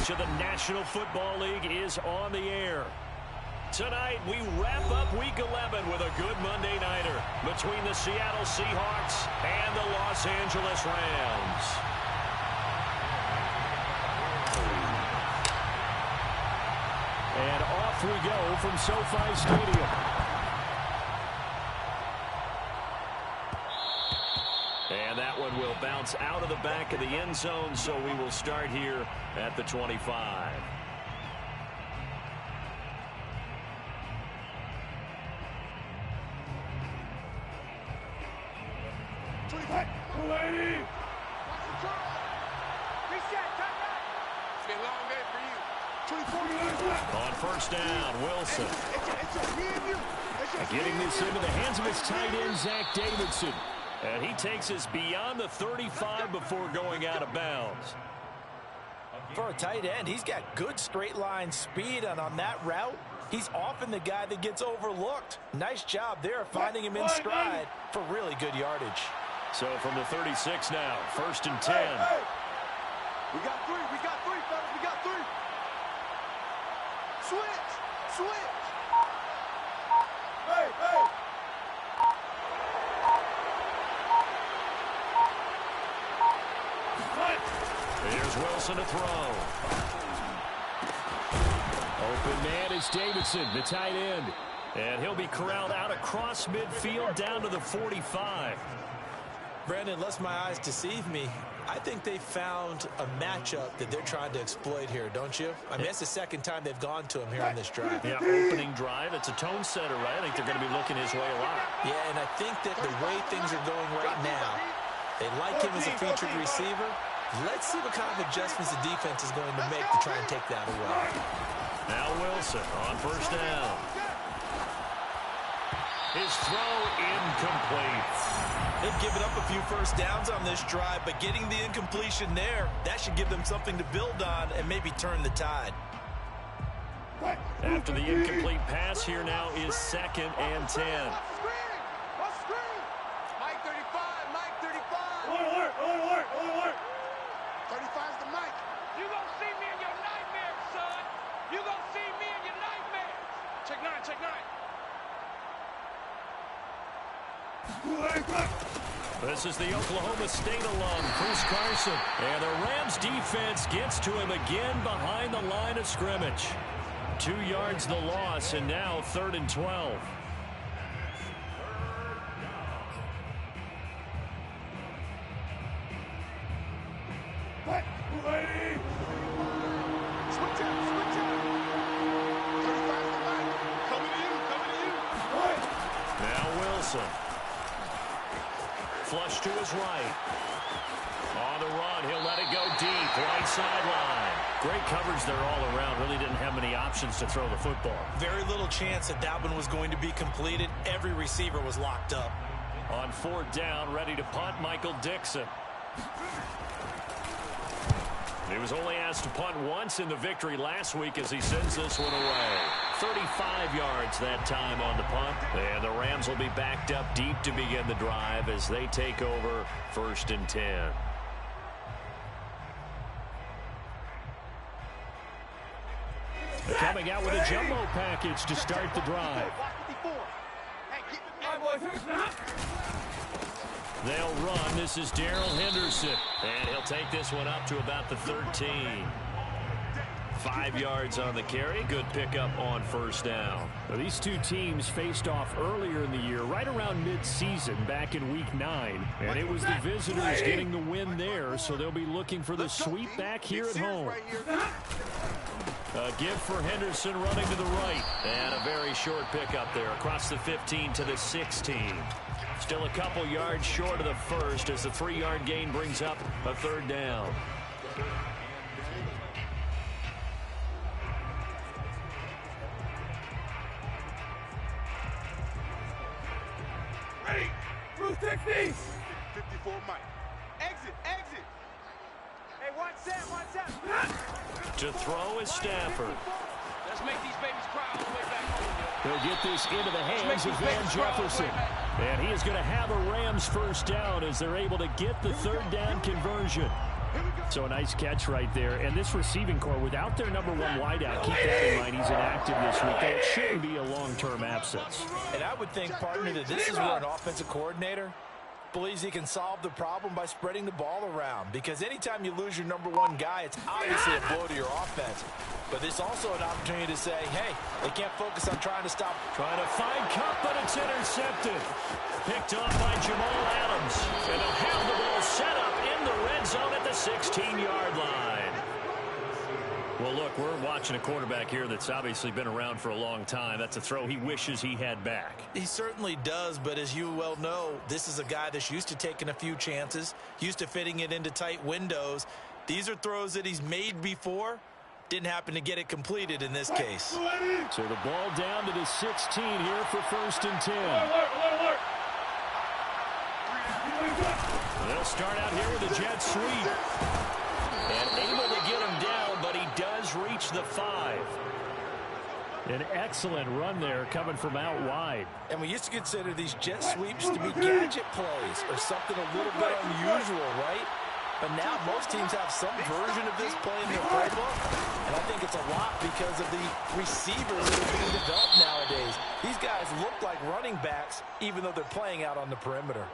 coverage of the National Football League is on the air. Tonight, we wrap up Week 11 with a good Monday nighter between the Seattle Seahawks and the Los Angeles Rams. And off we go from SoFi Stadium. And that one will bounce out of the back of the end zone, so we will start here at the 25. On first down, Wilson. Getting this into the hands of his tight end, Zach Davidson. And he takes us beyond the 35 before going out of bounds. For a tight end, he's got good straight line speed, and on that route, he's often the guy that gets overlooked. Nice job there finding him in stride for really good yardage. So from the 36 now, first and 10. We got three, fellas, we got three. Switch. Hey. Here's Wilson to throw. Open man is Davidson, the tight end. And he'll be corralled out across midfield down to the 45. Brandon, unless my eyes deceive me, I think they found a matchup that they're trying to exploit here, don't you? I mean, that's the second time they've gone to him here on this drive. Yeah, opening drive. It's a tone setter, right? I think they're going to be looking his way a lot. Yeah, and I think that the way things are going right now, they like him as a featured receiver. Let's see what kind of adjustments the defense is going to make to try and take that away. Now Wilson on first down. His throw incomplete. They've given up a few first downs on this drive, but getting the incompletion there, that should give them something to build on and maybe turn the tide. After the incomplete pass, here now is second and 10. Mike 35. Alert. 35's the Mike. You gonna see me in your nightmares, son. You gonna see me in your nightmares. Check nine. This is the Oklahoma State alum, Chris Carson. And the Rams defense gets to him again behind the line of scrimmage. 2 yards the loss, and now 3rd and 12. Switch out. 35's the Mike. Coming to you. Now Wilson. Flush to his right. On the run, he'll let it go deep. Right sideline. Great coverage there all around. Really didn't have many options to throw the football. Very little chance that one was going to be completed. Every receiver was locked up. On 4th down, ready to punt, Michael Dixon. He was only asked to punt once in the victory last week as he sends this one away. 35 yards that time on the punt. And the Rams will be backed up deep to begin the drive as they take over 1st and 10. They're coming out with a jumbo package to start the drive. They'll run. This is Darrell Henderson. And he'll take this one up to about the 13. 5 yards on the carry. Good pickup on first down. Well, these two teams faced off earlier in the year, right around mid-season, back in Week 9. And it was the visitors getting the win there, so they'll be looking for the sweep back here at home. A give for Henderson running to the right. And a very short pickup there across the 15 to the 16. Still a couple yards short of the first as the 3-yard gain brings up a 3rd down. Ready. Bruce, take these. 54 Mike. Exit. Hey, one set. To throw is Stafford. Let's make these babies cry all the way back home. They'll get this into the hands of Van Jefferson. And he is going to have a Rams first down as they're able to get the 3rd down conversion. So a nice catch right there. And this receiving core, without their number one wideout, keep that in mind. He's inactive this week. That shouldn't be a long-term absence. And I would think, partner, that this is where an offensive coordinator believes he can solve the problem by spreading the ball around. Because anytime you lose your number one guy, it's obviously a blow to your offense. But it's also an opportunity to say, hey, they can't focus on trying to stop. Trying to find Cup, but it's intercepted. Picked off by Jamal Adams. And they'll have the ball set up in the red zone at the 16-yard line. Well, look, we're watching a quarterback here that's obviously been around for a long time. That's a throw he wishes he had back. He certainly does, but as you well know, this is a guy that's used to taking a few chances, used to fitting it into tight windows. These are throws that he's made before. Didn't happen to get it completed in this case. So the ball down to the 16 here for 1st and 10. They'll start out here with a jet sweep. And able to get him down, but he does reach the 5. An excellent run there coming from out wide. And we used to consider these jet sweeps to be gadget plays or something a little bit unusual, right? But now most teams have some version of this play in their playbook. And I think it's a lot because of the receivers that are being developed nowadays. These guys look like running backs even though they're playing out on the perimeter.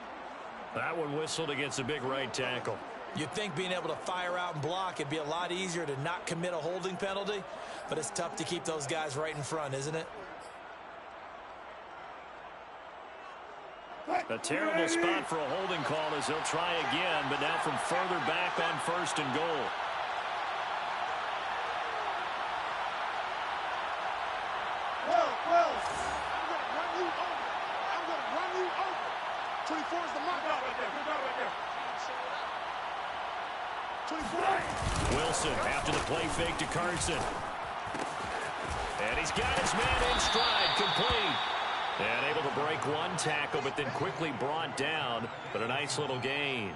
That one whistled against a big right tackle. You'd think being able to fire out and block, it'd be a lot easier to not commit a holding penalty. But it's tough to keep those guys right in front, isn't it? A terrible spot for a holding call as they'll try again, but now from further back on 1st and goal. Well, I'm going to run you over. 24 is the mark. Right there. 24. Wilson after the play fake to Carson. And he's got his man in stride, complete. And able to break one tackle, but then quickly brought down. But a nice little gain.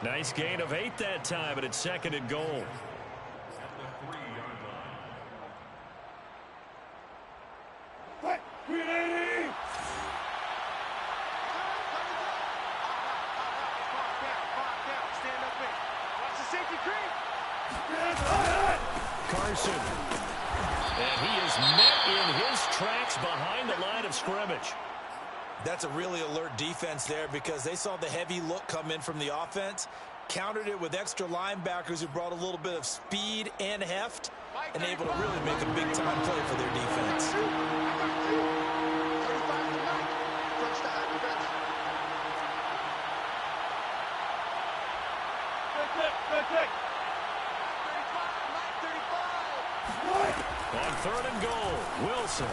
Nice gain of 8 that time, but it's 2nd and goal. Carson. And he is met in his tracks behind the line of scrimmage. That's a really alert defense there because they saw the heavy look come in from the offense, countered it with extra linebackers who brought a little bit of speed and heft, and able to really make a big-time play for their defense. On 3rd and goal, Wilson.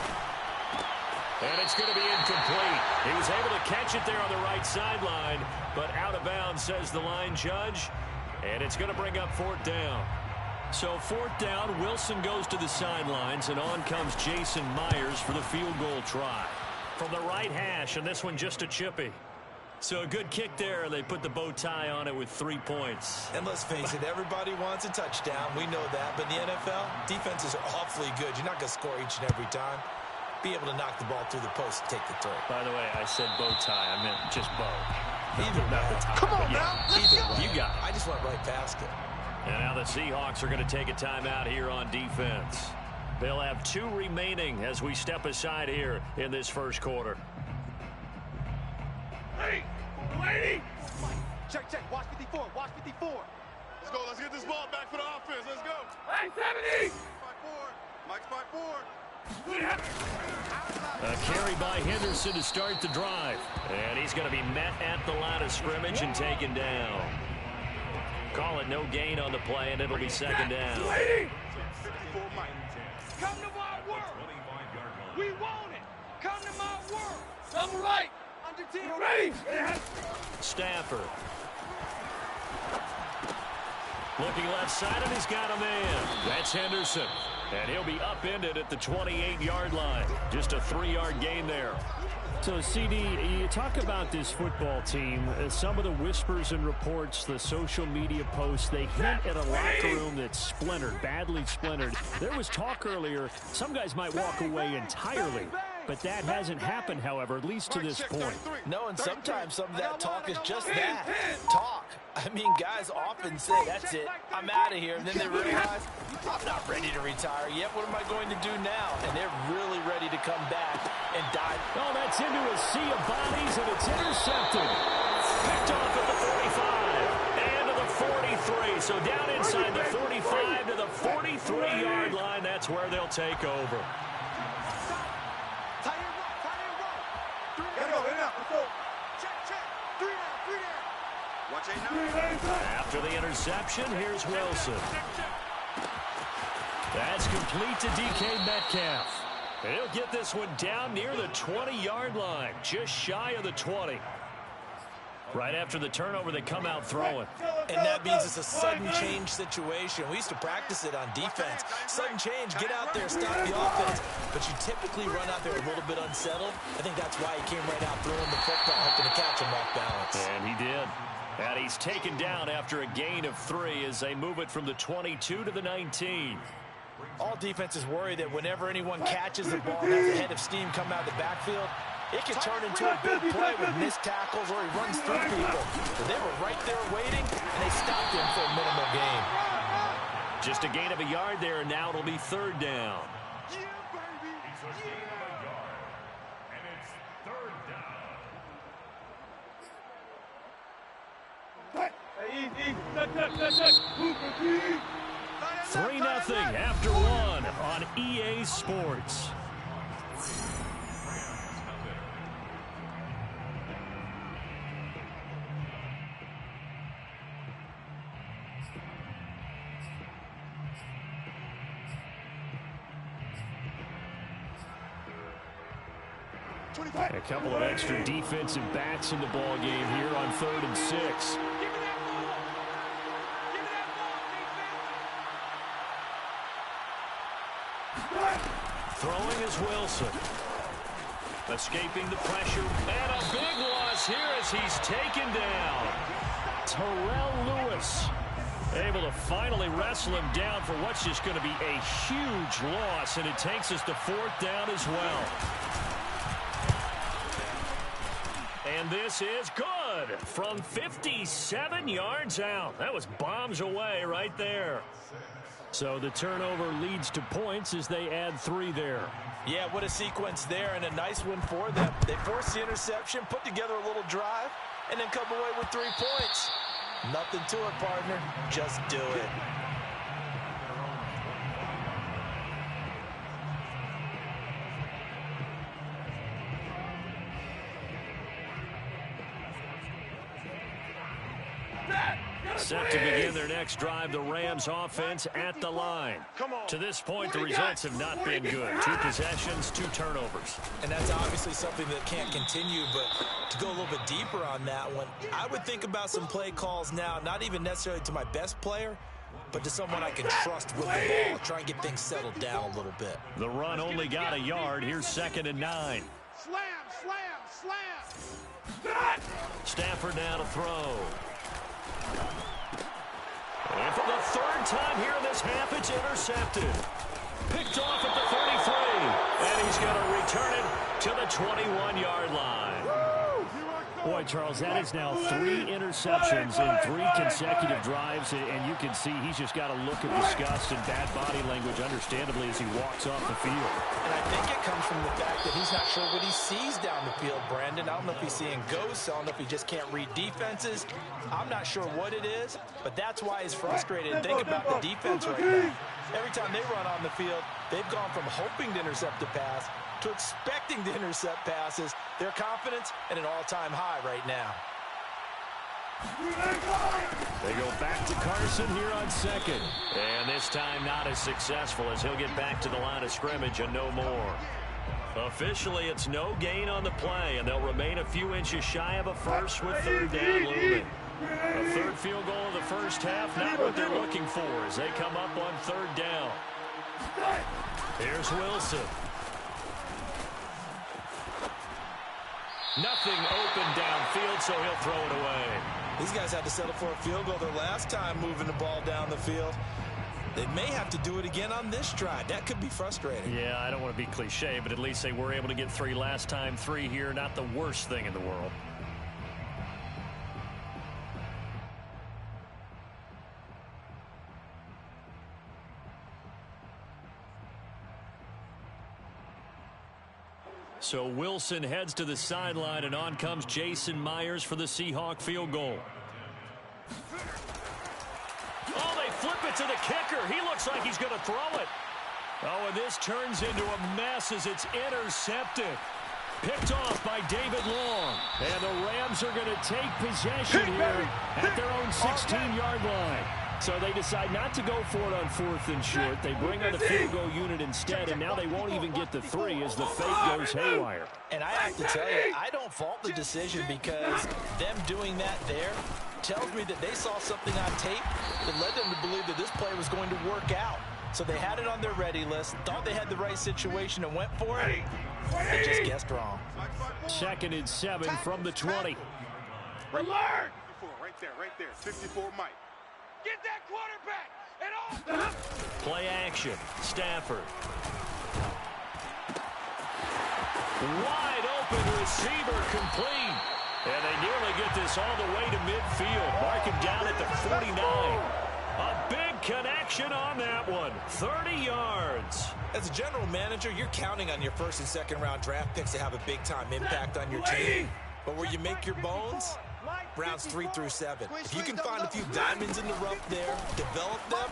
And it's going to be incomplete. He was able to catch it there on the right sideline, but out of bounds, says the line judge. And it's going to bring up 4th down. So 4th down, Wilson goes to the sidelines, and on comes Jason Myers for the field goal try. From the right hash, and this one just a chippy. So a good kick there. They put the bow tie on it with 3 points. And let's face it, everybody wants a touchdown. We know that. But in the NFL, defenses are awfully good. You're not going to score each and every time. Be able to knock the ball through the post and take the throw. By the way, I said bow tie. I meant just bow. Either not the tie. Come on, now. Let's go. You got it. I just went right past it. And now the Seahawks are going to take a timeout here on defense. They'll have 2 remaining as we step aside here in this first quarter. Hey, lady. Check. Watch 54. Let's go. Let's get this ball back for the offense. Let's go. Hey, 70. Mike's 5-4. A carry by Henderson to start the drive. And he's going to be met at the line of scrimmage and taken down. Call it no gain on the play, and it'll be 2nd down. Come to my world. We want it. Come to my world. Double right. Under 10. Ready. Stafford. Looking left side, and he's got a man. That's Henderson. And he'll be upended at the 28-yard line. Just a 3-yard gain there. So, CD, you talk about this football team, some of the whispers and reports, the social media posts, they hint at a locker room that's splintered, badly splintered. There was talk earlier, some guys might walk away entirely. But that hasn't happened, however, at least to this point. No, and sometimes some of that talk is just that, talk. I mean, guys often say, that's it, I'm out of here. And then they realize, I'm not ready to retire yet. What am I going to do now? And they're really ready to come back and dive. Oh, that's into a sea of bodies, and it's intercepted. Picked off at the 45 and to the 43. So down inside the 45 to the 43-yard line. That's where they'll take over. After the interception, here's Wilson. That's complete to DK Metcalf. He'll get this one down near the 20-yard line, just shy of the 20. Right after the turnover, they come out throwing. And that means it's a sudden change situation. We used to practice it on defense. Sudden change, get out there, stop the offense. But you typically run out there a little bit unsettled. I think that's why he came right out throwing the football, hoping to catch him off balance. And he did. And he's taken down after a gain of 3 as they move it from the 22 to the 19. All defenses worry that whenever anyone catches the ball and has a head of steam come out of the backfield, it can turn into a big play with missed tackles or he runs through people. But they were right there waiting, and they stopped him for a minimal gain. Just a gain of a yard there, and now it'll be 3rd down. And it's 3rd down. 3-0 after 1 on EA Sports. A couple of extra defensive backs in the ball game here on 3rd and 6. Throwing is Wilson. Escaping the pressure. And a big loss here as he's taken down. Terrell Lewis able to finally wrestle him down for what's just going to be a huge loss. And it takes us to 4th down as well. And this is good from 57 yards out. That was bombs away right there. So the turnover leads to points as they add 3 there. Yeah, what a sequence there, and a nice one for them. They forced the interception, put together a little drive, and then come away with 3 points. Nothing to it, partner. Just do it. Set to begin their next drive, the Rams offense at the line. To this point, the results have not been good. 2 possessions, 2 turnovers. And that's obviously something that can't continue, but to go a little bit deeper on that one, I would think about some play calls now, not even necessarily to my best player, but to someone I can trust with the ball. Try and get things settled down a little bit. The run only got a yard. Here's 2nd and 9. Slam. Stafford now to throw. And for the 3rd time here in this half, it's intercepted. Picked off at the 33. And he's going to return it to the 21-yard line. Boy, Charles, that is now 3 interceptions in 3 consecutive drives. And you can see he's just got a look of disgust and bad body language, understandably, as he walks off the field. And I think it comes from the fact that he's not sure what he sees down the field, Brandon. I don't know if he's seeing ghosts. I don't know if he just can't read defenses. I'm not sure what it is, but that's why he's frustrated. Think about the defense right now. Every time they run on the field, they've gone from hoping to intercept a pass to expecting to intercept passes. Their confidence at an all-time high right now. They go back to Carson here on 2nd. And this time not as successful as he'll get back to the line of scrimmage and no more. Officially, it's no gain on the play, and they'll remain a few inches shy of a first with 3rd down looming. A 3rd field goal of the first half, not what they're looking for as they come up on 3rd down. Here's Wilson. Nothing open downfield, so he'll throw it away. These guys had to settle for a field goal their last time moving the ball down the field. They may have to do it again on this drive. That could be frustrating. Yeah, I don't want to be cliche, but at least they were able to get 3 last time. 3 here, not the worst thing in the world. So Wilson heads to the sideline, and on comes Jason Myers for the Seahawk field goal. Oh, they flip it to the kicker. He looks like he's going to throw it. Oh, and this turns into a mess as it's intercepted. Picked off by David Long. And the Rams are going to take possession here at their own 16-yard line. So they decide not to go for it on 4th and short. They bring on the field goal unit instead, and now they won't even get the 3 as the fake goes haywire. And I have to tell you, I don't fault the decision because them doing that there tells me that they saw something on tape that led them to believe that this play was going to work out. So they had it on their ready list, thought they had the right situation and went for it. They just guessed wrong. 2nd and 7 from the 20. Alert! Right there. 54 Mike. Get that quarterback and off. Play action. Stafford. Wide open receiver complete. And they nearly get this all the way to midfield. Mark him down at the 49. A big connection on that one. 30 yards. As a general manager, you're counting on your 1st and 2nd round draft picks to have a big-time impact on your team. But where you make your bones, rounds 3 through 7. If you can find a few diamonds in the rough there, develop them,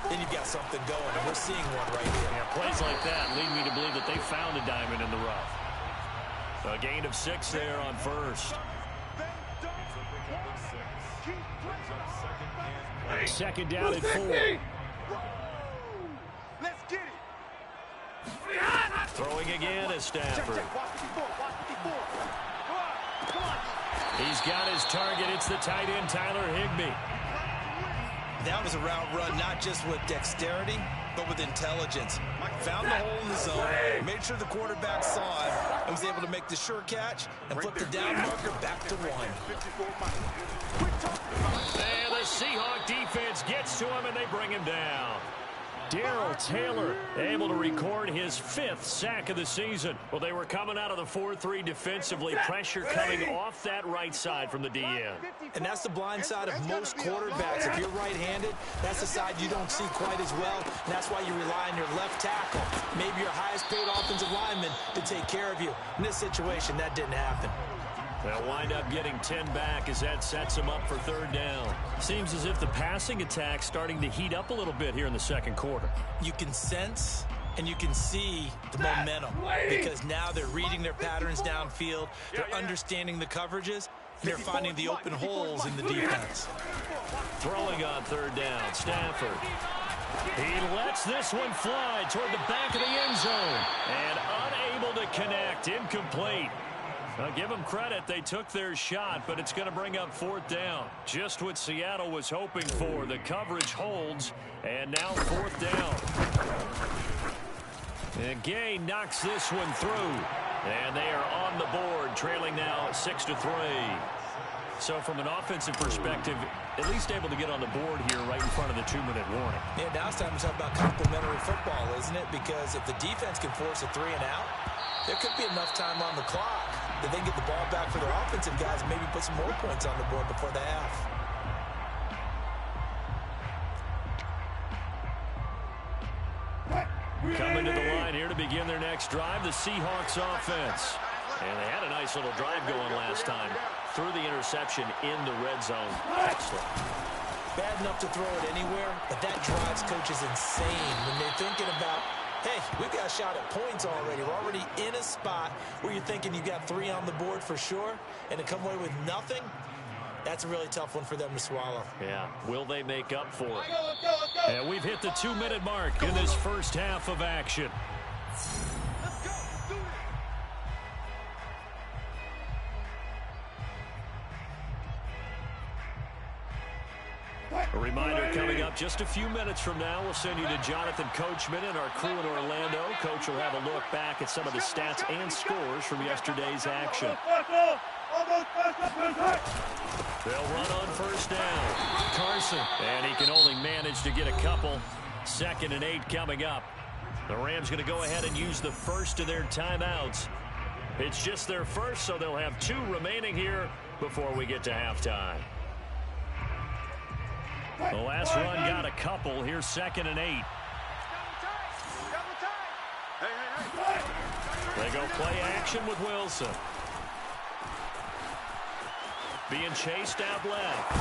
then you've got something going, and we're seeing one right here. Yeah, plays like that lead me to believe that they found a diamond in the rough. A gain of 6 there on 1st. 2nd down at 4. Let's get it. Throwing again is Stafford. He's got his target. It's the tight end, Tyler Higbee. That was a route run not just with dexterity, but with intelligence. Found the hole in the zone, made sure the quarterback saw it, and was able to make the sure catch and flip the down marker back to 1. And the Seahawk defense gets to him, and they bring him down. Darrell Taylor able to record his 5th sack of the season. Well, they were coming out of the 4-3 defensively. Pressure coming off that right side from the DN. And that's the blind side of most quarterbacks. If you're right-handed, that's the side you don't see quite as well. And that's why you rely on your left tackle, maybe your highest-paid offensive lineman, to take care of you. In this situation, that didn't happen. They'll wind up getting 10 back as that sets them up for 3rd down. Seems as if the passing attack's starting to heat up a little bit here in the 2nd quarter. You can sense and you can see the momentum because now they're reading their patterns downfield. They're understanding the coverages. And they're finding the open holes in the defense. Throwing on 3rd down, Stafford. He lets this one fly toward the back of the end zone. And unable to connect, incomplete. I'll give them credit. They took their shot, but it's going to bring up 4th down. Just what Seattle was hoping for. The coverage holds, and now 4th down. And Gay knocks this one through, and they are on the board, trailing now 6-3. So from an offensive perspective, at least able to get on the board here right in front of the 2-minute warning. Yeah, now it's time to talk about complementary football, isn't it? Because if the defense can force a 3 and out, there could be enough time on the clock that they can get the ball back for their offensive guys and maybe put some more points on the board before the half. Coming to the line here to begin their next drive, the Seahawks offense. And they had a nice little drive going last time. Threw the interception in the red zone. Excellent. Bad enough to throw it anywhere, but that drives coaches insane when they're thinking about, hey, we've got a shot at points already. We're already in a spot where you're thinking you've got 3 on the board for sure, and to come away with nothing, that's a really tough one for them to swallow. Yeah, will they make up for it? And we've hit the 2-minute mark in this first half of action. A reminder coming up just a few minutes from now. We'll send you to Jonathan Coachman and our crew in Orlando. Coach will have a look back at some of the stats and scores from yesterday's action. They'll run on 1st down. Carson, and he can only manage to get a couple. 2nd and 8 coming up. The Rams going to go ahead and use the first of their timeouts. It's just their first, so they'll have 2 remaining here before we get to halftime. The last run got a couple. Here's 2nd and 8. They go play action with Wilson. Being chased out left.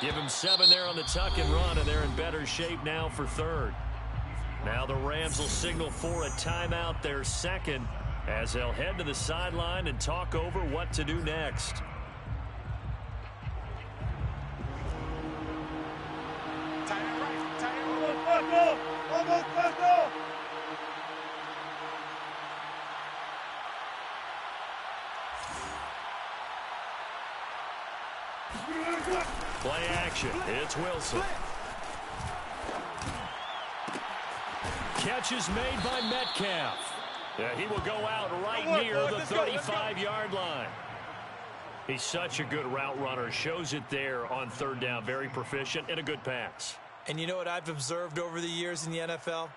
Give him 7 there on the tuck and run, and they're in better shape now for 3rd. Now the Rams will signal for a timeout, their 2nd, as they'll head to the sideline and talk over what to do next. Play action. It's Wilson. Catch is made by Metcalf. Yeah, he will go out right near the 35-yard line. He's such a good route runner. Shows it there on 3rd down. Very proficient and a good pass. And you know what I've observed over the years in the NFL?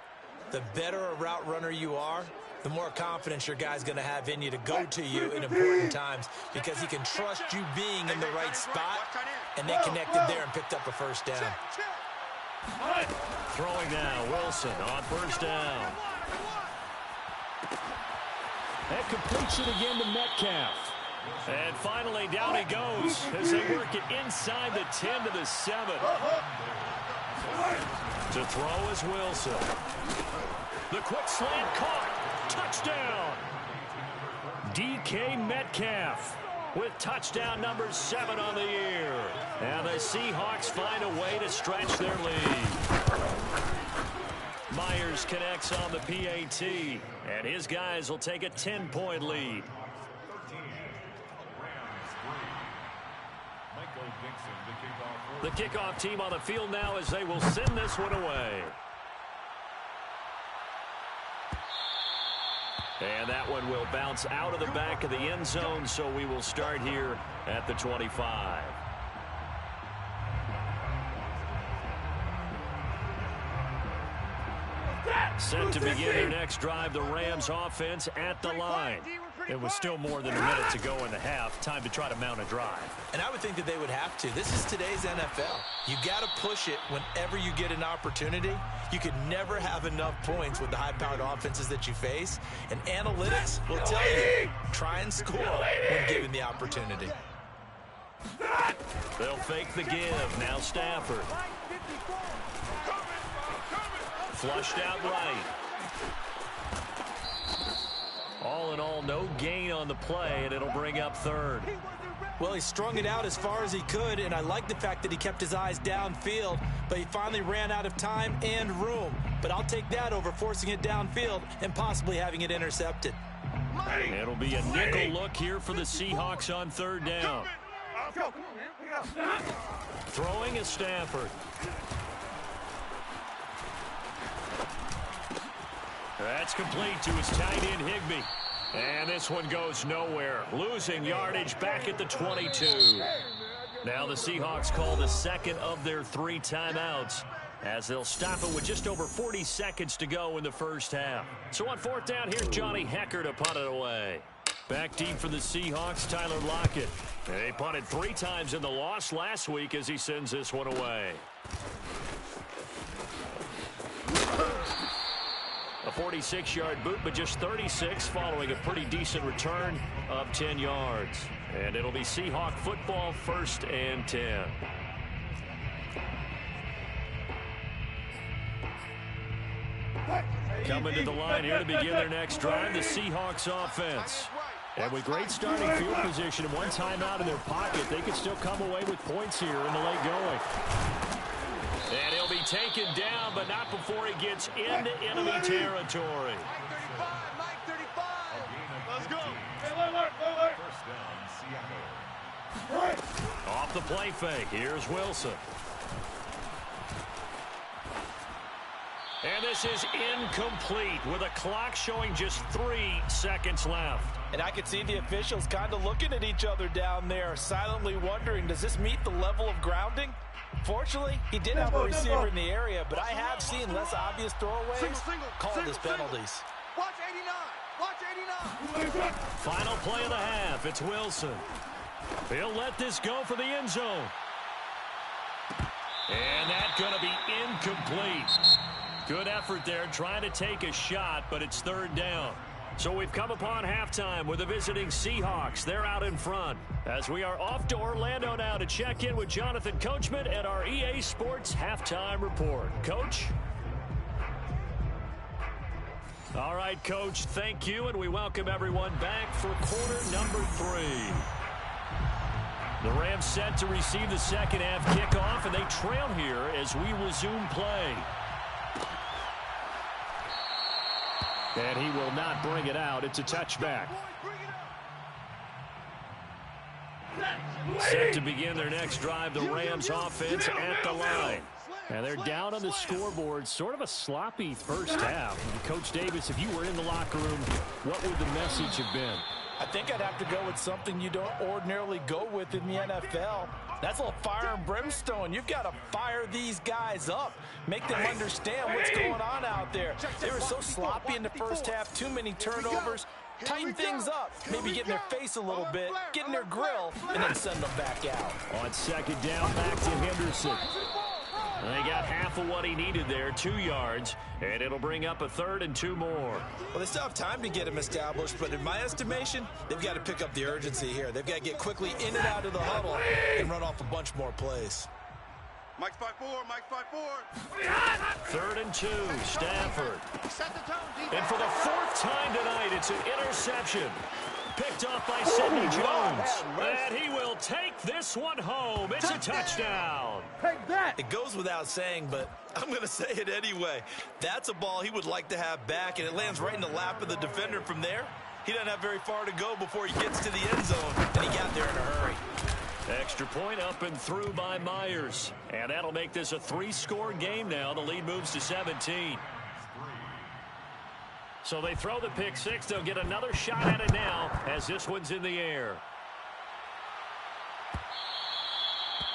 The better a route runner you are, the more confidence your guy's going to have in you to go to you in important times, because he can trust you being in the right spot, and they connected there and picked up a 1st down. Throwing now, Wilson on 1st down. That completes it again to Metcalf. And finally, down he goes as they work it inside the 10 to the 7. To throw is Wilson. The quick slant caught. Touchdown. DK Metcalf with touchdown number 7 on the year. And the Seahawks find a way to stretch their lead. Myers connects on the PAT, and his guys will take a 10-point lead. The kickoff team on the field now as they will send this one away. And that one will bounce out of the back of the end zone, so we will start here at the 25. Set to begin their next drive, the Rams offense at the line. It was still more than a minute to go in the half. Time to try to mount a drive. And I would think that they would have to. This is today's NFL. You got to push it whenever you get an opportunity. You could never have enough points with the high-powered offenses that you face. And analytics will tell you, try and score when given the opportunity. They'll fake the give. Now Stafford. Flushed out right. All in all, no gain on the play, and it'll bring up 3rd. Well, he strung it out as far as he could, and I like the fact that he kept his eyes downfield, but he finally ran out of time and room. But I'll take that over forcing it downfield and possibly having it intercepted. It'll be a nickel look here for the Seahawks on 3rd down. Throwing is Stafford. That's complete to his tight end, Higbee. And this one goes nowhere. Losing yardage back at the 22. Now the Seahawks call the 2nd of their 3 timeouts, as they'll stop it with just over 40 seconds to go in the first half. So on 4th down, here's Johnny Hecker to punt it away. Back deep for the Seahawks, Tyler Lockett. They punted 3 times in the loss last week as he sends this one away. A 46-yard boot, but just 36 following a pretty decent return of 10 yards. And it'll be Seahawk football, 1st and 10. Coming to the line here to begin their next drive, the Seahawks offense. And with great starting field position and one timeout in their pocket, they could still come away with points here in the late going. And he'll be taken down, but not before he gets into enemy territory. Mike 35. Let's go. Off the play fake, here's Wilson. And this is incomplete with a clock showing just 3 seconds left. And I could see the officials kind of looking at each other down there, silently wondering, does this meet the level of grounding? Fortunately, he did have a receiver in the area, but I have seen less obvious throwaways called as penalties. Watch 89. Watch 89. Final play of the half. It's Wilson. He'll let this go for the end zone. And that's going to be incomplete. Good effort there trying to take a shot, but it's third down. So we've come upon halftime with the visiting Seahawks. They're out in front as we are off to Orlando now to check in with Jonathan Coachman at our EA Sports Halftime Report. Coach? All right, Coach, thank you, and we welcome everyone back for quarter number 3. The Rams set to receive the second half kickoff, and they trail here as we resume play. And he will not bring it out. It's a touchback. Set to begin their next drive, the Rams offense at the line. And they're down on the scoreboard, sort of a sloppy first half. And Coach Davis, if you were in the locker room, what would the message have been? I think I'd have to go with something you don't ordinarily go with in the NFL. That's a little fire and brimstone. You've got to fire these guys up. Make them understand what's going on out there. They were so sloppy in the first half, too many turnovers. Tighten things up. Maybe get in their face a little bit, get in their grill, and then send them back out. On second down, back to Henderson. They got half of what he needed there, 2 yards, and it'll bring up a 3rd and 2 more. Well, they still have time to get him established, but in my estimation, they've got to pick up the urgency here. They've got to get quickly in and out of the huddle and run off a bunch more plays. Mike's 5-4. Mike's 5-4. 3rd and 2, Stafford. Set the tone, defense. And for the 4th time tonight, it's an interception. Picked off by Sidney Jones. And he will take this one home. It's a touchdown. It goes without saying, but I'm going to say it anyway. That's a ball he would like to have back, and it lands right in the lap of the defender from there. He doesn't have very far to go before he gets to the end zone, and he got there in a hurry. Extra point up and through by Myers. And that'll make this a 3-score game now. The lead moves to 17. So they throw the pick 6. They'll get another shot at it now as this one's in the air.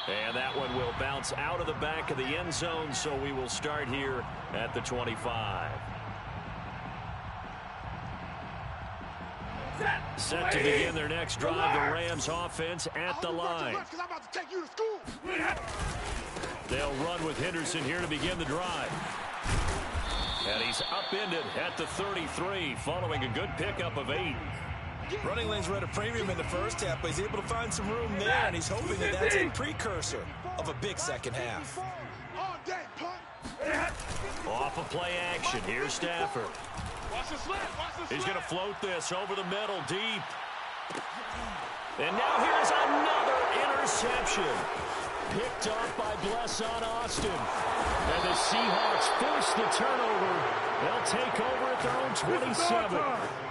And that one will bounce out of the back of the end zone, so we will start here at the 25. Set to begin their next drive, the Rams offense at the line. They'll run with Henderson here to begin the drive. And he's upended at the 33 following a good pickup of 8. Running lanes were at a premium in the first half, but he's able to find some room there, and he's hoping that that's a precursor of a big second half. Off of play action, here's Stafford. He's going to float this over the middle, deep. And now here's another interception. Picked off by Blesson Austin. And the Seahawks force the turnover. They'll take over at their own 27.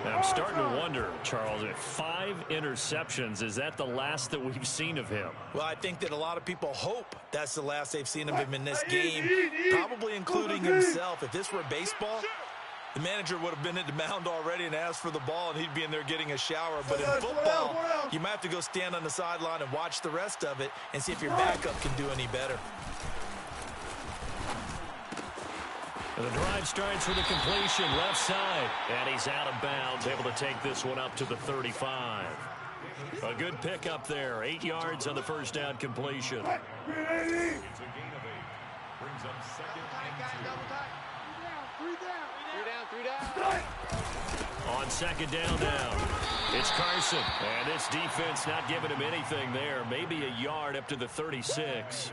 And I'm starting to wonder, Charles, if 5 interceptions, is that the last that we've seen of him? Well, I think that a lot of people hope that's the last they've seen of him in this game, probably including himself. If this were baseball, the manager would have been at the mound already and asked for the ball, and he'd be in there getting a shower. But in football, you might have to go stand on the sideline and watch the rest of it and see if your backup can do any better. And the drive starts with a completion left side. And he's out of bounds, able to take this one up to the 35. A good pickup there. 8 yards on the first down completion. It's a gain of 8. Brings up 2nd and 2. Three down. On second down now, it's Carson. And this defense not giving him anything there. Maybe a yard up to the 36.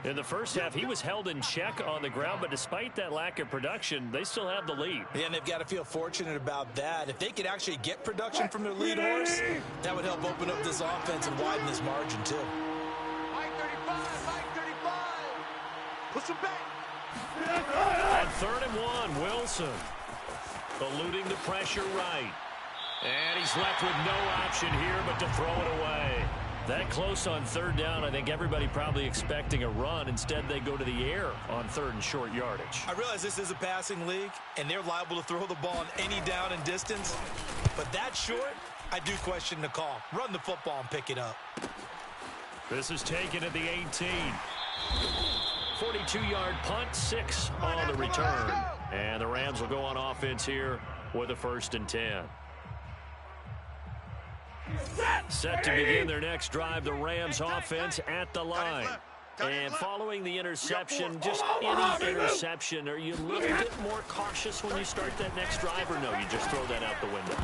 In the first half, he was held in check on the ground, but despite that lack of production, they still have the lead. Yeah, and they've got to feel fortunate about that. If they could actually get production from their lead horse, that would help open up this offense and widen this margin, too. Mike 35. Push him back. On 3rd and 1, Wilson eluding the pressure right. And he's left with no option here but to throw it away. That close on third down, I think everybody probably expecting a run. Instead, they go to the air on third and short yardage. I realize this is a passing league, and they're liable to throw the ball on any down and distance. But that short, I do question the call. Run the football and pick it up. This is taken at the 18. 42-yard punt, 6 on the return. And the Rams will go on offense here with a 1st and 10. Set to begin their next drive, the Rams offense at the line. And following the interception, just any interception, are you a little bit more cautious when you start that next drive, or no, you just throw that out the window?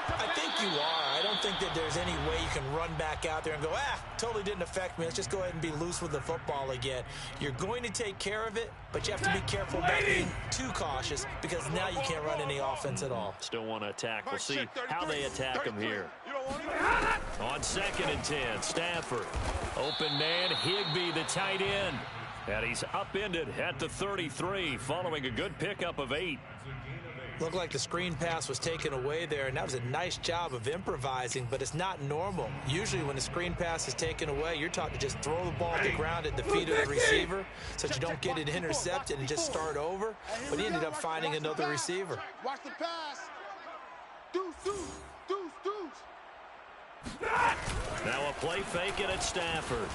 I think you are. I don't think that there's any way you can run back out there and go, totally didn't affect me. Let's just go ahead and be loose with the football again. You're going to take care of it, but you have to be careful about being too cautious because now you can't run any offense at all. Still want to attack. We'll see how they attack him here. On 2nd and 10, Stafford. Open man, Higbee, the tight end. And he's upended at the 33 following a good pickup of 8. Looked like the screen pass was taken away there, and that was a nice job of improvising, but it's not normal. Usually when the screen pass is taken away, you're taught to just throw the ball to the ground at the feet of the receiver so that you don't get it intercepted and just start over. But he ended up finding another receiver. Watch the pass. Deuce, deuce, deuce, deuce. Now a play fake it at Stafford.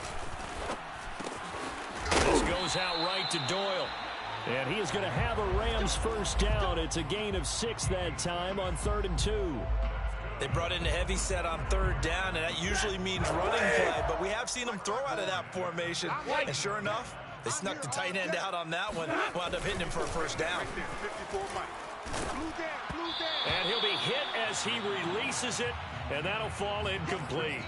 This goes out right to Doyle. And he is going to have a Rams 1st down. It's a gain of 6 that time on 3rd and 2. They brought in a heavy set on 3rd down, and that usually means running play. But we have seen them throw out of that formation. And sure enough, they snuck the tight end out on that one. Wound up hitting him for a 1st down. And he'll be hit as he releases it. And that'll fall incomplete.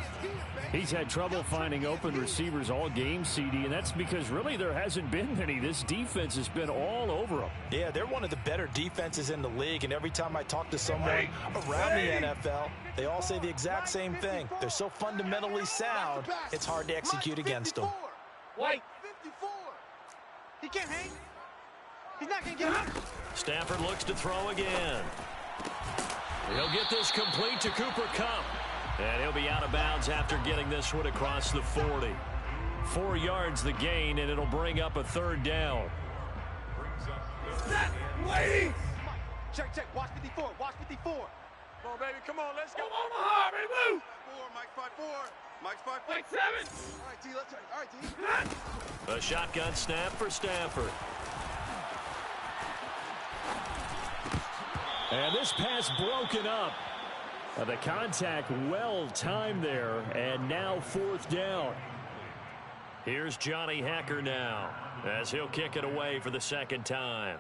He's had trouble finding open receivers all game, CD, and that's because really there hasn't been many. This defense has been all over them. Yeah, they're one of the better defenses in the league, and every time I talk to someone around the NFL, they all say the exact same thing. They're so fundamentally sound, it's hard to execute against them. White. 54. He can't hang. He's not going to get up. Stafford looks to throw again. He'll get this complete to Cooper Kupp. And he'll be out of bounds after getting this one across the 40. 4 yards the gain, and it'll bring up a 3rd down. Waiting. Check, check. Watch 54. Watch 54. Come on, baby. Come on. Let's go. Omaha, ready, move. 4, Mike 5-4. Mike's 5-4. Like 7. All right, T. Let's check. All right, T. A shotgun snap for Stafford. And this pass broken up. The contact well timed there, and now 4th down. Here's Johnny Hacker now as he'll kick it away for the 2nd time.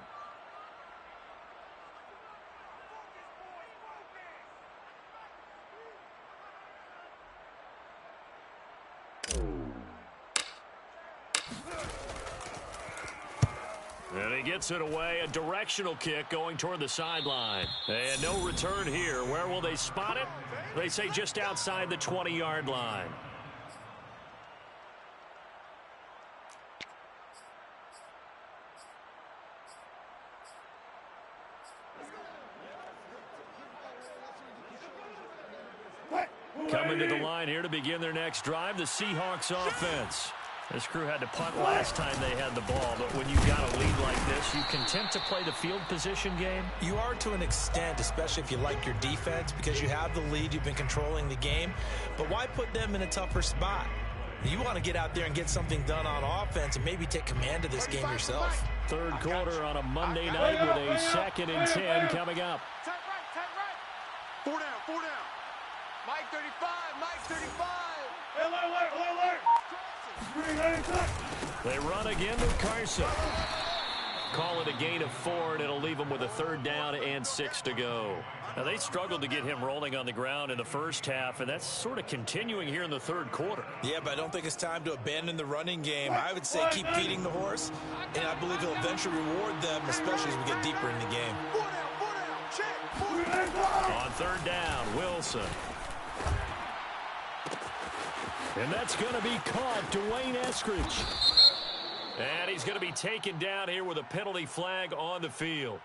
And he gets it away, a directional kick going toward the sideline. And no return here. Where will they spot it? They say just outside the 20-yard line. Coming to the line here to begin their next drive, the Seahawks offense. This crew had to punt last time they had the ball, but when you've got a lead like this, you content to play the field position game? You are to an extent, especially if you like your defense, because you have the lead, you've been controlling the game. But why put them in a tougher spot? You want to get out there and get something done on offense and maybe take command of this game yourself. 3rd quarter on a Monday night with a 2nd and 10 coming up. Tight right. 4 down, 4 down. Mike 35. Mike 35. Alert. They run again with Carson. Call it a gain of 4, and it'll leave them with a 3rd down and 6 to go. Now, they struggled to get him rolling on the ground in the 1st half, and that's sort of continuing here in the 3rd quarter. Yeah, but I don't think it's time to abandon the running game. I would say keep feeding the horse, and I believe he'll eventually reward them, especially as we get deeper in the game. 4 down, check. On 3rd down, Wilson. And that's going to be caught, Dwayne Eskridge. And he's going to be taken down here with a penalty flag on the field.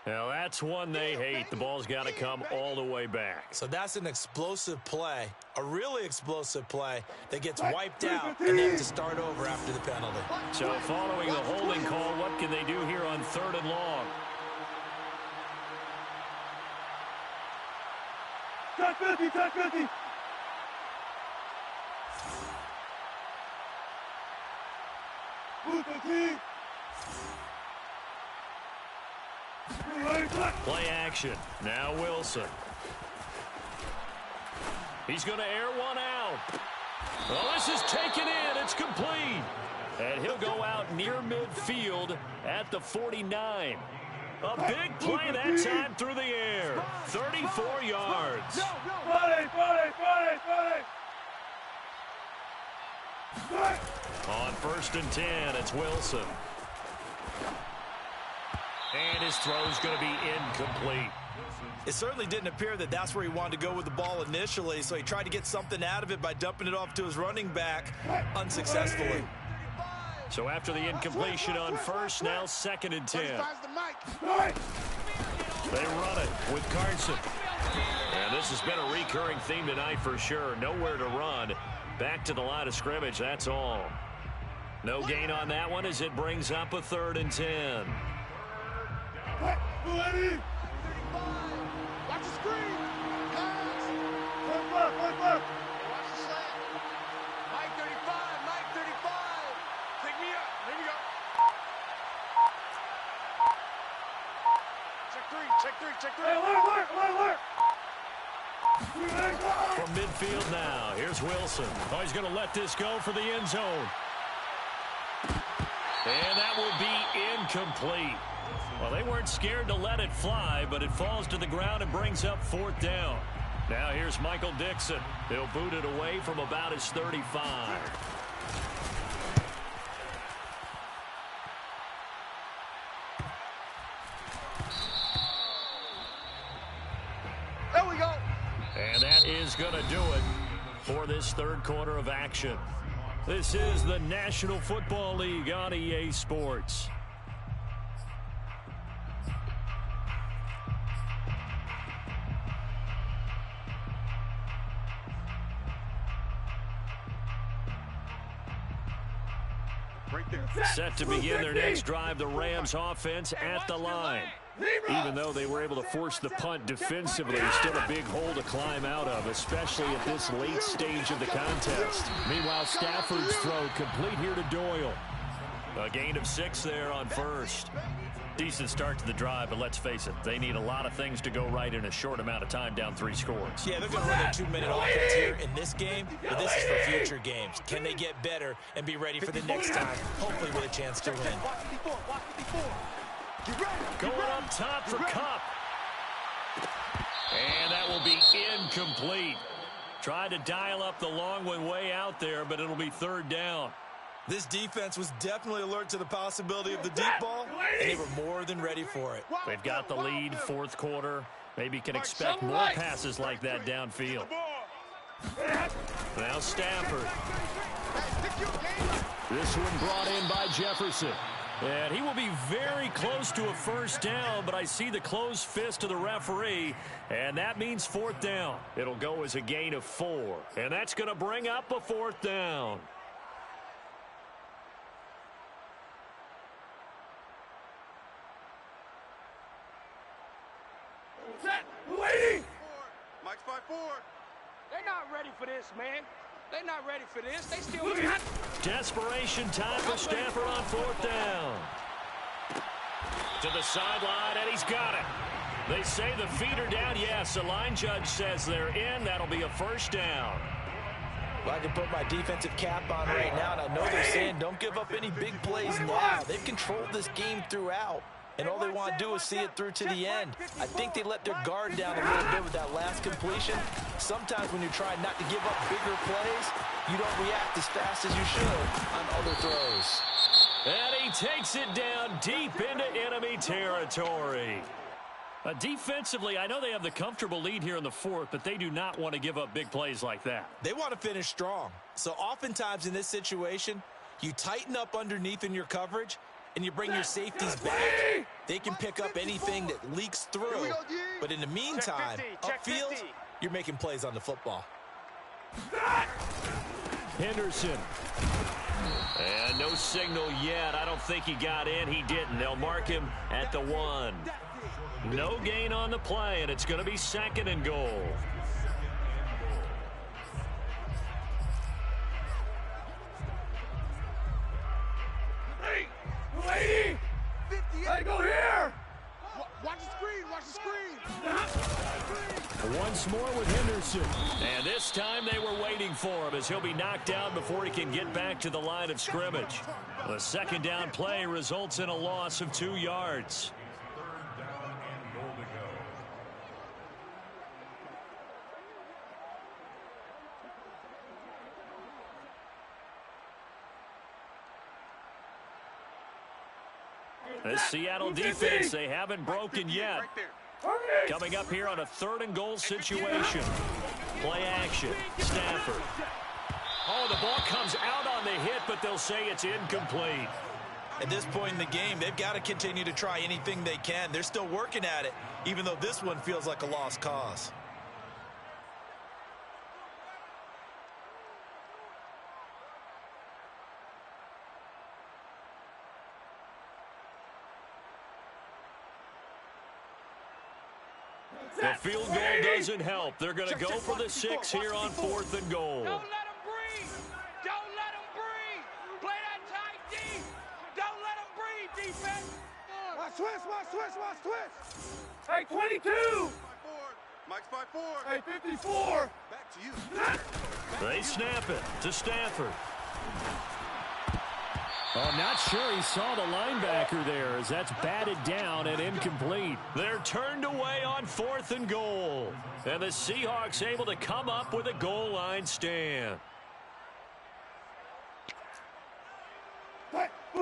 Now, that's one they hate. The ball's got to come all the way back. So that's an explosive play, a really explosive play that gets wiped out and they have to start over after the penalty. So following the holding call, what can they do here on 3rd and long? Touch 50, touch 50. Move the team. Play action. Now Wilson. He's going to air one out. Well, this is taken in. It's complete. And he'll go out near midfield at the 49. A big play that time through the air. 34 yards. On 1st and 10, it's Wilson. And his throw's going to be incomplete. It certainly didn't appear that that's where he wanted to go with the ball initially, so he tried to get something out of it by dumping it off to his running back unsuccessfully. So after the incompletion on 1st, now 2nd and 10. They run it with Carson. And this has been a recurring theme tonight for sure. Nowhere to run. Back to the line of scrimmage, that's all. No gain on that one as it brings up a 3rd and 10. Watch the screen. Watch the slant. Mike 35, Mike 35. Pick me up. Here we go. Check three. Alert. From midfield now, here's Wilson. Oh, he's going to let this go for the end zone. And that will be incomplete. Well, they weren't scared to let it fly, but it falls to the ground and brings up 4th down. Now here's Michael Dixon. He'll boot it away from about his 35. There we go. And that is going to do it for this 3rd quarter of action. This is the National Football League on EA Sports. Set to begin their next drive, the Rams offense at the line. Even though they were able to force the punt defensively, still a big hole to climb out of, especially at this late stage of the contest. Meanwhile, Stafford's throw complete here to Doyle. A gain of 6 there on 1st. Decent start to the drive, but let's face it, they need a lot of things to go right in a short amount of time down 3 scores. Yeah, they're going to run a 2-minute offense here in this game, but this is for future games. Can they get better and be ready for the next time, hopefully with a chance to win? Going up top for Kupp. And that will be incomplete. Tried to dial up the long one way out there, but it'll be 3rd down. This defense was definitely alert to the possibility of the deep ball, and they were more than ready for it. They've got the lead, 4th quarter. Maybe can expect more passes like that downfield. Now Stafford. This one brought in by Jefferson. And he will be very close to a 1st down, but I see the closed fist of the referee, and that means 4th down. It'll go as a gain of 4, and that's going to bring up a 4th down. Waiting. Mike's 5-4. They're not ready for this, man. They're not ready for this. They still... Desperation time for Stafford on 4th down. To the sideline, and he's got it. They say the feet are down. Yes, the line judge says they're in. That'll be a 1st down. Well, I can put my defensive cap on right now, and I know they're saying don't give up any big plays now. They've controlled this game throughout, and all they want to do is see it through to the end. I think they let their guard down a little bit with that last completion. Sometimes when you're trying not to give up bigger plays, you don't react as fast as you should on other throws. And he takes it down deep into enemy territory. Defensively, I know they have the comfortable lead here in the 4th, but they do not want to give up big plays like that. They want to finish strong. So oftentimes in this situation, you tighten up underneath in your coverage, and you bring your safeties back, they can pick up anything that leaks through. But in the meantime, upfield, you're making plays on the football. Henderson. And no signal yet. I don't think he got in. He didn't. They'll mark him at the 1. No gain on the play, and it's going to be 2nd and goal. Hey, go here! Watch the screen, watch the screen! Once more with Henderson. And this time they were waiting for him as he'll be knocked down before he can get back to the line of scrimmage. The 2nd down play results in a loss of 2 yards. 3rd down and goal to go. This Seattle defense, they haven't broken yet. Coming up here on a 3rd and goal situation. Play action. Stafford. Oh, the ball comes out on the hit, but they'll say it's incomplete. At this point in the game, they've got to continue to try anything they can. They're still working at it, even though this one feels like a lost cause. The field goal doesn't help. They're going to go for the 6 here on 4th and goal. Don't let him breathe. Don't let him breathe. Play that tight D. Don't let him breathe, defense. Watch twist, watch twist, watch twist! Hey, 22. Mike's 5-4. Hey, 54. Back to you. They snap it to Stafford. Oh, I'm not sure he saw the linebacker there as that's batted down and incomplete. They're turned away on 4th and goal. And the Seahawks able to come up with a goal line stand.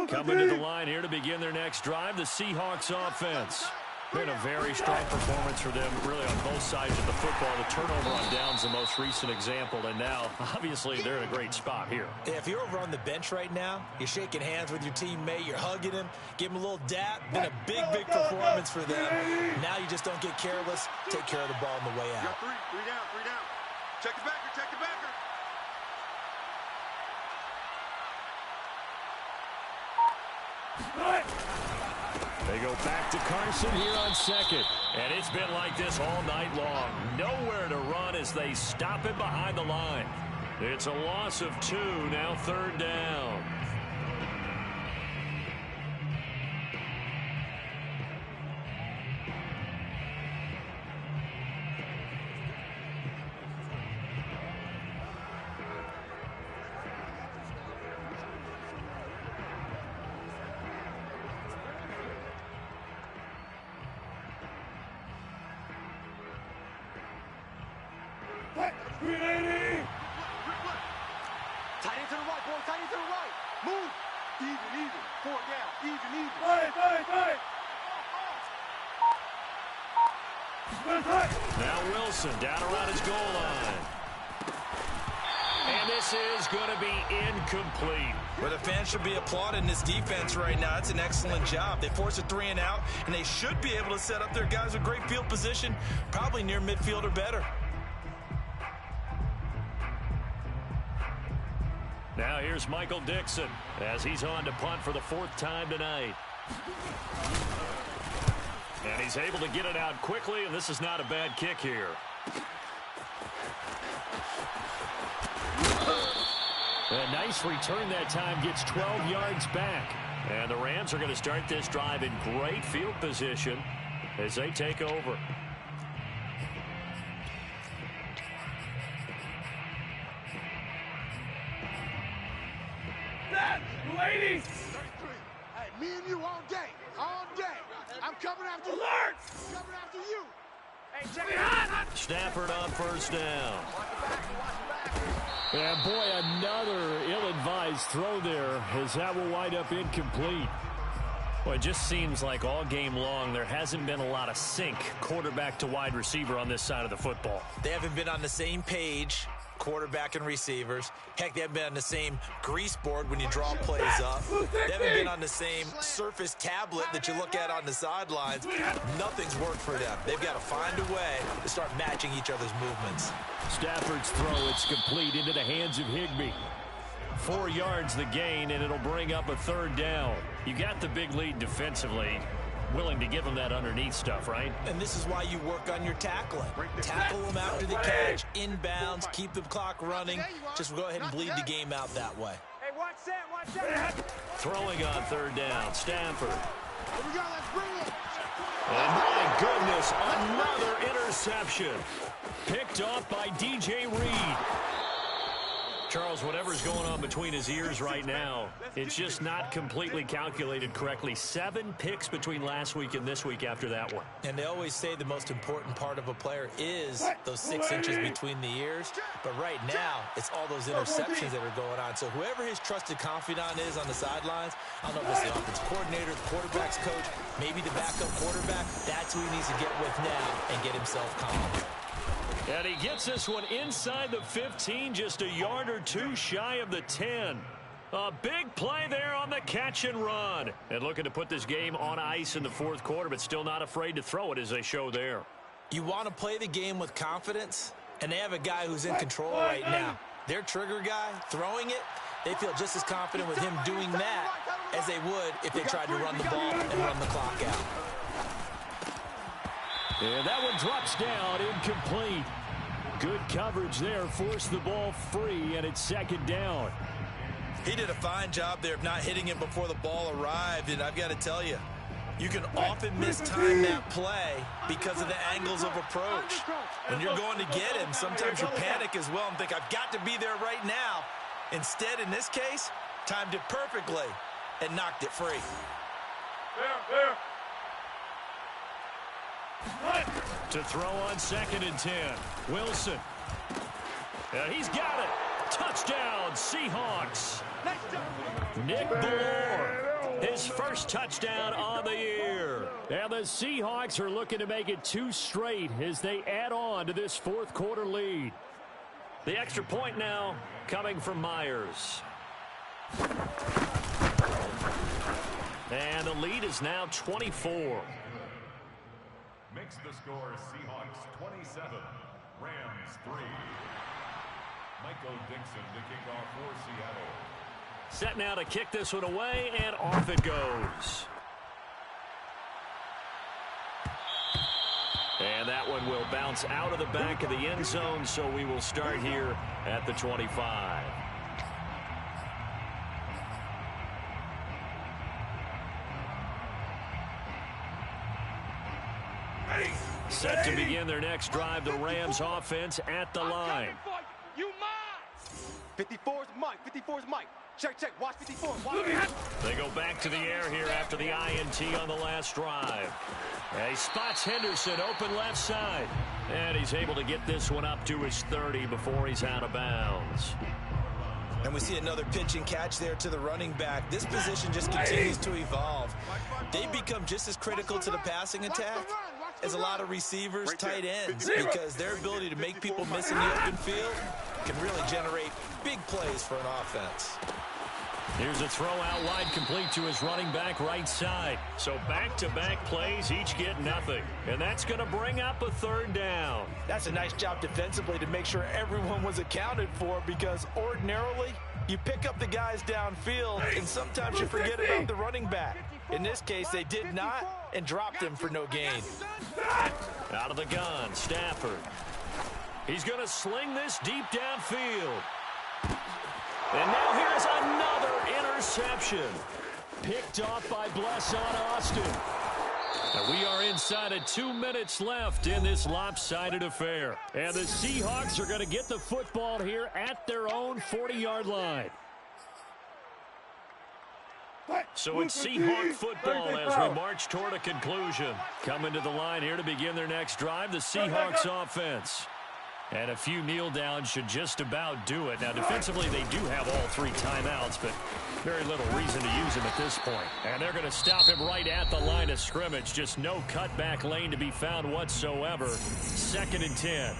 Coming to the line here to begin their next drive, the Seahawks offense. Been a very strong performance for them, really, on both sides of the football. The turnover on downs, the most recent example, and now, obviously, they're in a great spot here. If you're over on the bench right now, you're shaking hands with your teammate, you're hugging him, give him a little dap. Been a big, big performance for them. Now you just don't get careless. Take care of the ball on the way You out. got three down. Check the backer, check the backer. They go back to Carson here on 2nd. And it's been like this all night long. Nowhere to run as they stop him behind the line. It's a loss of 2, now 3rd down. Tight end to the right, boy. Tight end to the right. Move. Even. 4 down. Even. Now Wilson down around his goal line. And this is going to be incomplete. But the fans should be applauding this defense right now. It's an excellent job. They force a 3 and out, and they should be able to set up their guys with great field position, probably near midfield or better. Now here's Michael Dixon as he's on to punt for the 4th time tonight. And he's able to get it out quickly, and this is not a bad kick here. A nice return that time, gets 12 yards back. And the Rams are going to start this drive in great field position as they take over. Ladies. 33. Hey, me and you all day. I'm coming after you. Alert. Coming after you. Hey, check it out. Stafford on 1st down. And boy, another ill-advised throw there as that will wind up incomplete. Well, it just seems like all game long there hasn't been a lot of sync quarterback to wide receiver on this side of the football. They haven't been on the same page. quarterback and receivers. Heck, they haven't been on the same grease board when you draw plays up. They haven't been on the same surface tablet that you look at on the sidelines. Nothing's worked for them. They've got to find a way to start matching each other's movements. Stafford's throw, it's complete into the hands of Higbee. 4 yards the gain, and it'll bring up a 3rd down. You got the big lead defensively. Willing to give them that underneath stuff, right? And this is why you work on your tackling. Tackle them after the catch, inbounds, keep the clock running. Just go ahead and bleed the game out that way. Hey, watch that. Throwing on 3rd down, Stafford. Here we go, let's bring it. And my goodness, another interception. Picked off by DJ Reed. Charles, whatever's going on between his ears right now, it's just not completely calculated correctly. 7 picks between last week and this week after that one. And they always say the most important part of a player is those 6 inches between the ears. But right now, it's all those interceptions that are going on. So whoever his trusted confidant is on the sidelines, I don't know if it's the offensive coordinator, the quarterback's coach, maybe the backup quarterback, that's who he needs to get with now and get himself calm. And he gets this one inside the 15, just a yard or 2 shy of the 10. A big play there on the catch and run. And looking to put this game on ice in the 4th quarter, but still not afraid to throw it as they show there. You want to play the game with confidence, and they have a guy who's in control right now. Their trigger guy, throwing it, they feel just as confident with him doing that as they would if they tried to run the ball and run the clock out. And that one drops down, incomplete. Good coverage there, forced the ball free, and it's 2nd down. He did a fine job there of not hitting it before the ball arrived, and I've got to tell you, you can often mistime that play because of the angles of approach. When you're going to get him, sometimes you panic as well and think, I've got to be there right now. Instead, in this case, timed it perfectly and knocked it free. To throw on 2nd and 10. Wilson. He's got it. Touchdown, Seahawks. Nick Ballore, his first touchdown on the year. And the Seahawks are looking to make it 2 straight as they add on to this 4th quarter lead. The extra point now coming from Myers. And the lead is now 24. Makes the score Seahawks 27, Rams 3. Michael Dixon to kick off for Seattle. Set now to kick this one away, and off it goes. And that one will bounce out of the back of the end zone, so we will start here at the 25. Set to begin their next drive, the Rams offense at the line. You mine. 54's Mike. 54's Mike. Check. Watch 54. Watch. They go back to the air here after the INT on the last drive. And he spots Henderson open left side. And he's able to get this one up to his 30 before he's out of bounds. And we see another pitch and catch there to the running back. This position just continues to evolve. They become just as critical to the passing attack as a lot of receivers, tight ends, because their ability to make people miss in the open field can really generate big plays for an offense. Here's a throw out wide, complete to his running back right side. So back-to-back plays, each get nothing. And that's going to bring up a 3rd down. That's a nice job defensively to make sure everyone was accounted for, because ordinarily you pick up the guys downfield and sometimes you forget about the running back. In this case, they did not and dropped him for no gain. Out of the gun, Stafford. He's going to sling this deep downfield. And now here's another interception. Picked off by Blesson Austin. And we are inside of 2 minutes left in this lopsided affair. And the Seahawks are going to get the football here at their own 40-yard line. So it's Seahawk football as we march toward a conclusion. Coming to the line here to begin their next drive, the Seahawks offense. And a few kneel downs should just about do it. Now, defensively, they do have all 3 timeouts, but very little reason to use them at this point. And they're going to stop him right at the line of scrimmage. Just no cutback lane to be found whatsoever. 2nd and 10.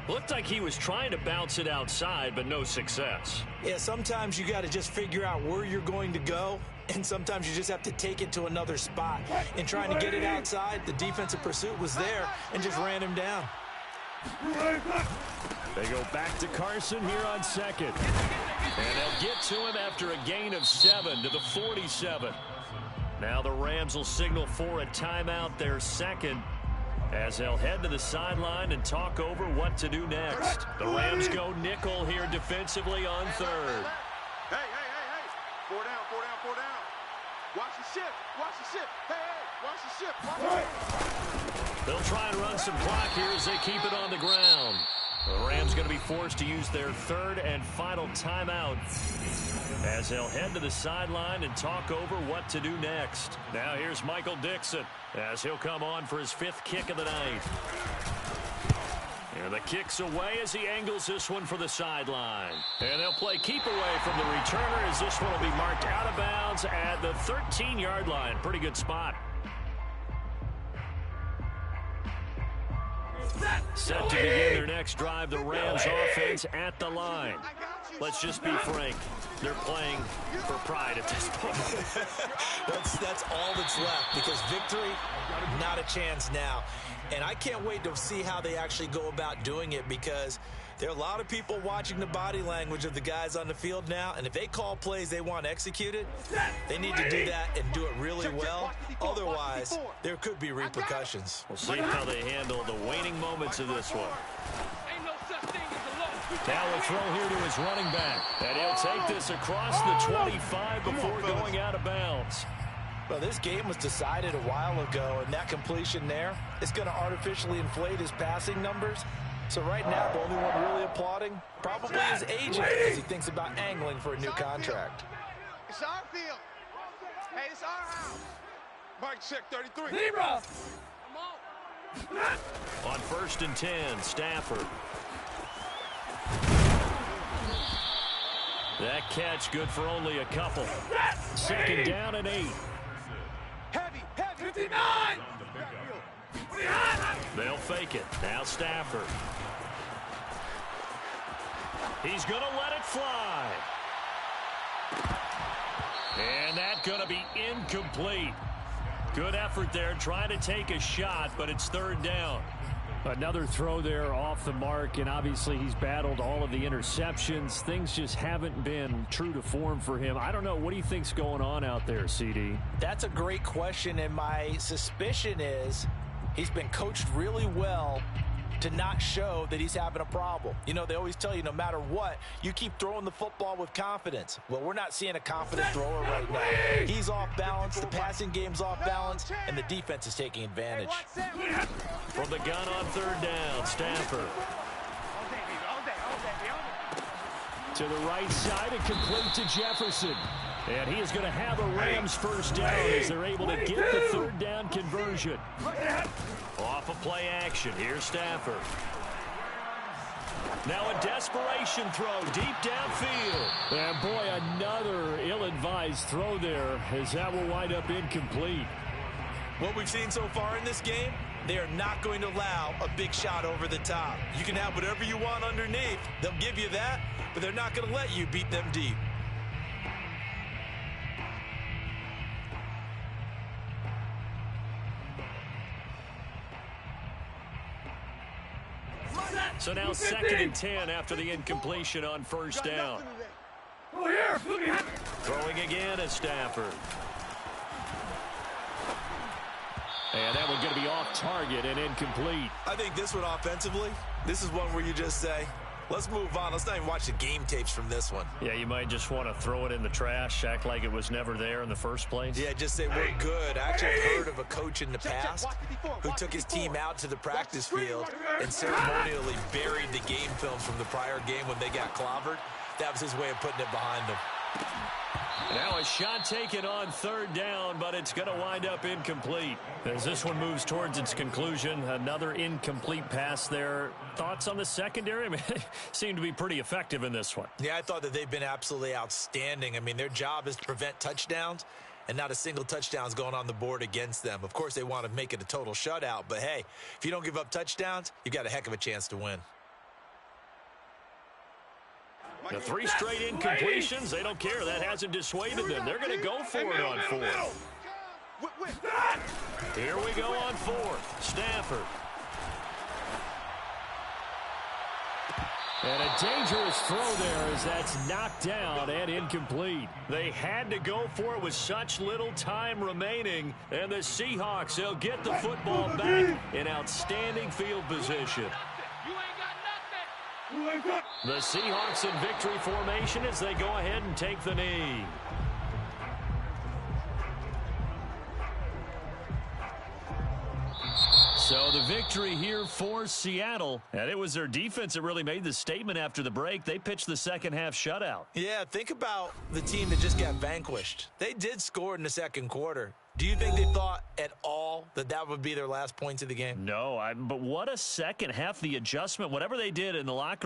Looked like he was trying to bounce it outside, but no success. Yeah, sometimes you got to just figure out where you're going to go, and sometimes you just have to take it to another spot. In trying to get it outside, the defensive pursuit was there and just ran him down. They go back to Carson here on second. And they'll get to him after a gain of 7 to the 47. Now the Rams will signal for a timeout, their second, as they'll head to the sideline and talk over what to do next. The Rams go nickel here defensively on third. Hey. 4 down. Watch the shift. Hey, watch the shift. They'll try and run some clock here as they keep it on the ground. The Rams going to be forced to use their third and final timeout as they'll head to the sideline and talk over what to do next. Now here's Michael Dixon as he'll come on for his 5th kick of the night. And the kick's away as he angles this one for the sideline. And they'll play keep away from the returner as this one will be marked out of bounds at the 13-yard line. Pretty good spot. Set to begin their next drive, the Rams offense at the line. Let's just be frank. They're playing for pride at this point. That's all that's left, because victory, not a chance now. And I can't wait to see how they actually go about doing it, because there are a lot of people watching the body language of the guys on the field now, and if they call plays they want executed, they need to do that and do it really well. Otherwise, there could be repercussions. We'll see how they handle the waning moments of this one. Now a throw here to his running back, and he'll take this across the 25 before going out of bounds. Well, this game was decided a while ago, and that completion there is going to artificially inflate his passing numbers. So right now, the only one really applauding probably his agent as he thinks about angling for a new contract. It's our field. Hey, it's our house. Mike, check 33. Zebra! On 1st and 10, Stafford. That catch good for only a couple. 2nd down and 8. Heavy. 59! They'll fake it. Now Stafford. He's going to let it fly. And that's going to be incomplete. Good effort there trying to take a shot, but it's 3rd down. Another throw there off the mark, and obviously he's battled all of the interceptions. Things just haven't been true to form for him. I don't know. What do you think's going on out there, CD? That's a great question, and my suspicion is he's been coached really well to not show that he's having a problem. You know, they always tell you no matter what, you keep throwing the football with confidence. Well, we're not seeing a confident thrower right now. He's off balance, the passing game's off balance, and the defense is taking advantage. From the gun on 3rd down, Stafford. To the right side and complete to Jefferson. And he is going to have a Rams 1st down as they're able to get the 3rd down conversion. Off of play action. Here's Stafford. Now a desperation throw deep downfield. And boy, another ill-advised throw there as that will wind up incomplete. What we've seen so far in this game, they are not going to allow a big shot over the top. You can have whatever you want underneath. They'll give you that, but they're not going to let you beat them deep. So now 2nd and 10 after the incompletion on 1st down. Throwing again is Stafford. And that one's going to be off target and incomplete. I think this one offensively, this is one where you just say, let's move on. Let's not even watch the game tapes from this one. Yeah, you might just want to throw it in the trash, act like it was never there in the first place. Yeah, just say we're good. I actually heard of a coach in the past who took his team out to the practice field and ceremonially buried the game film from the prior game when they got clobbered. That was his way of putting it behind them. Now a shot taken on 3rd down, but it's going to wind up incomplete. As this one moves towards its conclusion, another incomplete pass there. Thoughts on the secondary? I mean, they seem to be pretty effective in this one. Yeah, I thought that they've been absolutely outstanding. I mean, their job is to prevent touchdowns, and not a single touchdown's going on the board against them. Of course, they want to make it a total shutout, but hey, if you don't give up touchdowns, you've got a heck of a chance to win. The 3 straight incompletions, they don't care. That hasn't dissuaded them. They're going to go for it on 4th. Here we go on 4th. Stafford. And a dangerous throw there as that's knocked down and incomplete. They had to go for it with such little time remaining. And the Seahawks, they'll get the football back in outstanding field position. The Seahawks in victory formation as they go ahead and take the knee. So the victory here for Seattle. And it was their defense that really made the statement after the break. They pitched the second half shutout. Yeah, think about the team that just got vanquished. They did score in the second quarter. Do you think they thought at all that that would be their last points of the game? No, but what a second half. The adjustment, whatever they did in the locker room.